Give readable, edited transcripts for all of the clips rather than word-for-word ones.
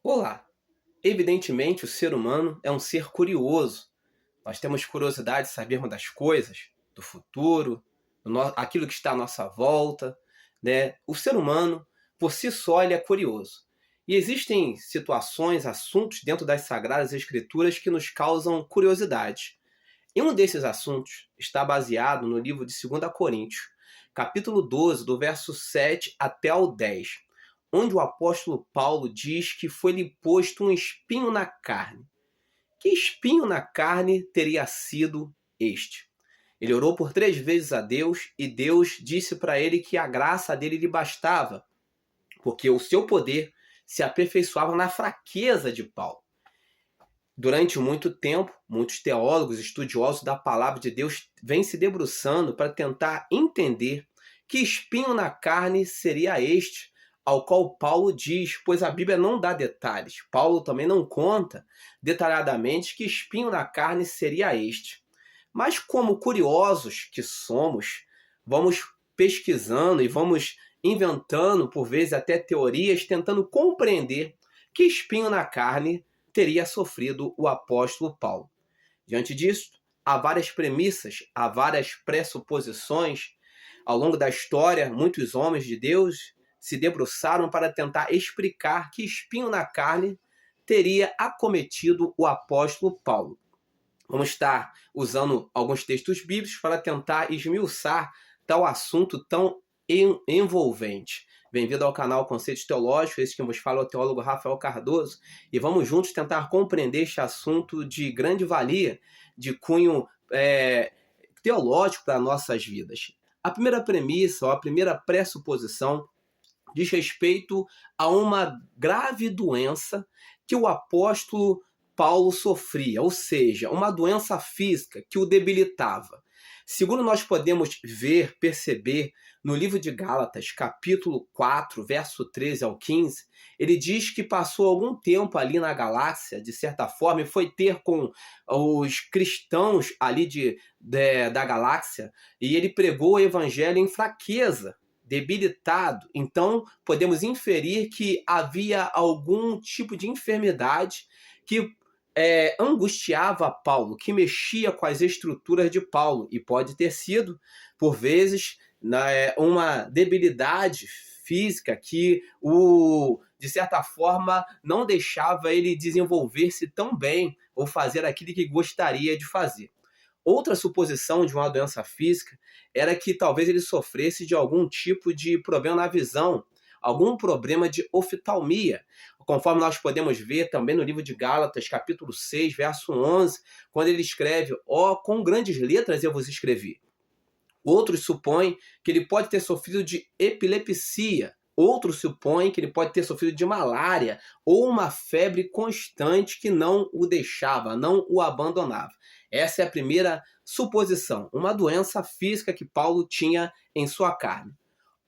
Olá! Evidentemente, o ser humano é um ser curioso. Nós temos curiosidade de sabermos das coisas, do futuro, aquilo que está à nossa volta, né? O ser humano, por si só, ele é curioso. E existem situações, assuntos dentro das Sagradas Escrituras que nos causam curiosidade. E um desses assuntos está baseado no livro de 2 Coríntios, capítulo 12, do verso 7 até o 10, onde o apóstolo Paulo diz que foi-lhe posto um espinho na carne. Que espinho na carne teria sido este? Ele orou por 3 vezes a Deus e Deus disse para ele que a graça dele lhe bastava, porque o seu poder se aperfeiçoava na fraqueza de Paulo. Durante muito tempo, muitos teólogos, estudiosos da palavra de Deus vêm se debruçando para tentar entender que espinho na carne seria este ao qual Paulo diz, pois a Bíblia não dá detalhes. Paulo também não conta detalhadamente que espinho na carne seria este. Mas como curiosos que somos, vamos pesquisando e vamos inventando, por vezes até teorias, tentando compreender que espinho na carne teria sofrido o apóstolo Paulo. Diante disso, há várias premissas, há várias pressuposições. Ao longo da história, muitos homens de Deus se debruçaram para tentar explicar que espinho na carne teria acometido o apóstolo Paulo. Vamos estar usando alguns textos bíblicos para tentar esmiuçar tal assunto tão envolvente. Bem-vindo ao canal Conceitos Teológicos, esse que vos fala é o teólogo Rafael Cardoso, e vamos juntos tentar compreender este assunto de grande valia, de cunho teológico para nossas vidas. A primeira premissa, ou a primeira pressuposição, diz respeito a uma grave doença que o apóstolo Paulo sofria, ou seja, uma doença física que o debilitava. Segundo nós podemos ver, perceber, no livro de Gálatas, capítulo 4, verso 13 ao 15, ele diz que passou algum tempo ali na galáxia, de certa forma, e foi ter com os cristãos ali da galáxia, e ele pregou o evangelho em fraqueza, debilitado. Então, podemos inferir que havia algum tipo de enfermidade que angustiava Paulo, que mexia com as estruturas de Paulo, e pode ter sido, por vezes, uma debilidade física que de certa forma, não deixava ele desenvolver-se tão bem ou fazer aquilo que gostaria de fazer. Outra suposição de uma doença física era que talvez ele sofresse de algum tipo de problema na visão, algum problema de oftalmia, conforme nós podemos ver também no livro de Gálatas, capítulo 6, verso 11, quando ele escreve: com grandes letras eu vos escrevi. Outros supõem que ele pode ter sofrido de epilepsia. Outros supõem que ele pode ter sofrido de malária ou uma febre constante que não o deixava, não o abandonava. Essa é a primeira suposição, uma doença física que Paulo tinha em sua carne.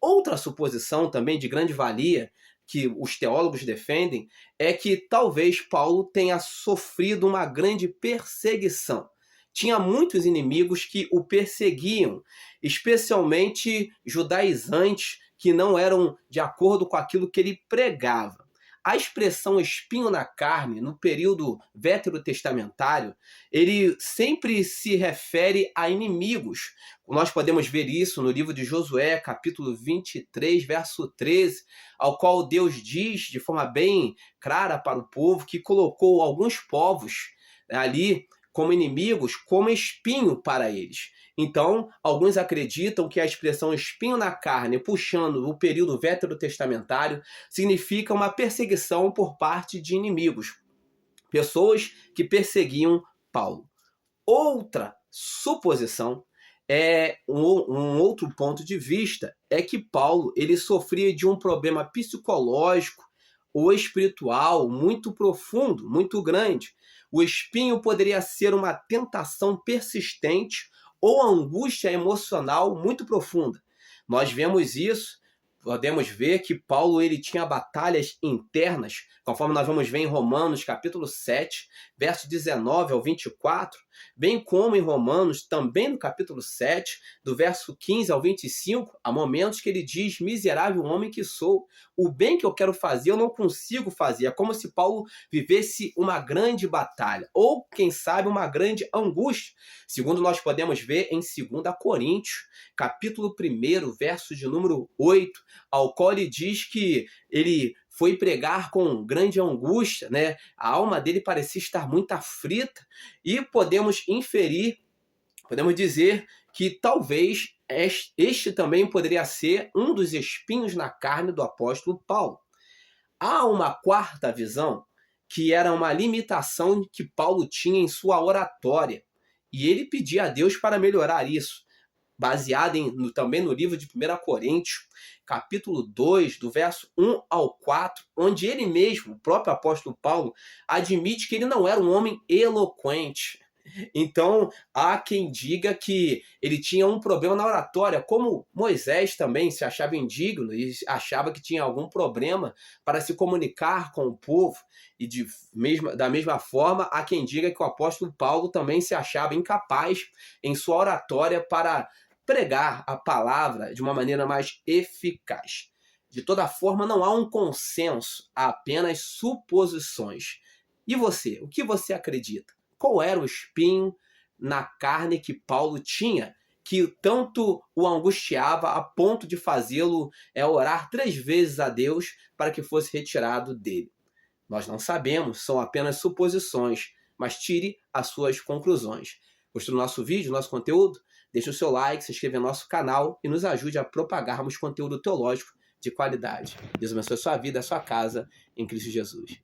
Outra suposição também de grande valia que os teólogos defendem é que talvez Paulo tenha sofrido uma grande perseguição. Tinha muitos inimigos que o perseguiam, especialmente judaizantes que não eram de acordo com aquilo que ele pregava. A expressão espinho na carne, no período veterotestamentário, ele sempre se refere a inimigos. Nós podemos ver isso no livro de Josué, capítulo 23, verso 13, ao qual Deus diz de forma bem clara para o povo que colocou alguns povos ali como inimigos, como espinho para eles. Então, alguns acreditam que a expressão espinho na carne, puxando o período veterotestamentário, significa uma perseguição por parte de inimigos, pessoas que perseguiam Paulo. Outra suposição um outro ponto de vista é que Paulo ele sofria de um problema psicológico ou espiritual muito profundo, muito grande. O espinho poderia ser uma tentação persistente ou angústia emocional muito profunda. Nós vemos isso, podemos ver que Paulo ele tinha batalhas internas, conforme nós vamos ver em Romanos capítulo 7, verso 19 ao 24, bem como em Romanos, também no capítulo 7, do verso 15 ao 25, há momentos que ele diz: miserável homem que sou, o bem que eu quero fazer eu não consigo fazer. É como se Paulo vivesse uma grande batalha, ou quem sabe uma grande angústia, segundo nós podemos ver em 2 Coríntios, capítulo 1, verso de número 8, ao qual ele diz que ele foi pregar com grande angústia, né? A alma dele parecia estar muito aflita, e podemos inferir, podemos dizer que talvez este também poderia ser um dos espinhos na carne do apóstolo Paulo. Há uma quarta visão, que era uma limitação que Paulo tinha em sua oratória, e ele pedia a Deus para melhorar isso, baseada também no livro de 1 Coríntios, capítulo 2, do verso 1 ao 4, onde ele mesmo, o próprio apóstolo Paulo, admite que ele não era um homem eloquente. Então, há quem diga que ele tinha um problema na oratória, como Moisés também se achava indigno e achava que tinha algum problema para se comunicar com o povo. E da mesma forma, há quem diga que o apóstolo Paulo também se achava incapaz em sua oratória para pregar a palavra de uma maneira mais eficaz. De toda forma, não há um consenso, há apenas suposições. E você, o que você acredita? Qual era o espinho na carne que Paulo tinha, que tanto o angustiava a ponto de fazê-lo orar 3 vezes a Deus para que fosse retirado dele? Nós não sabemos, são apenas suposições, mas tire as suas conclusões. Gostou do nosso vídeo, nosso conteúdo? Deixe o seu like, se inscreva no nosso canal e nos ajude a propagarmos conteúdo teológico de qualidade. Deus abençoe a sua vida, a sua casa, em Cristo Jesus.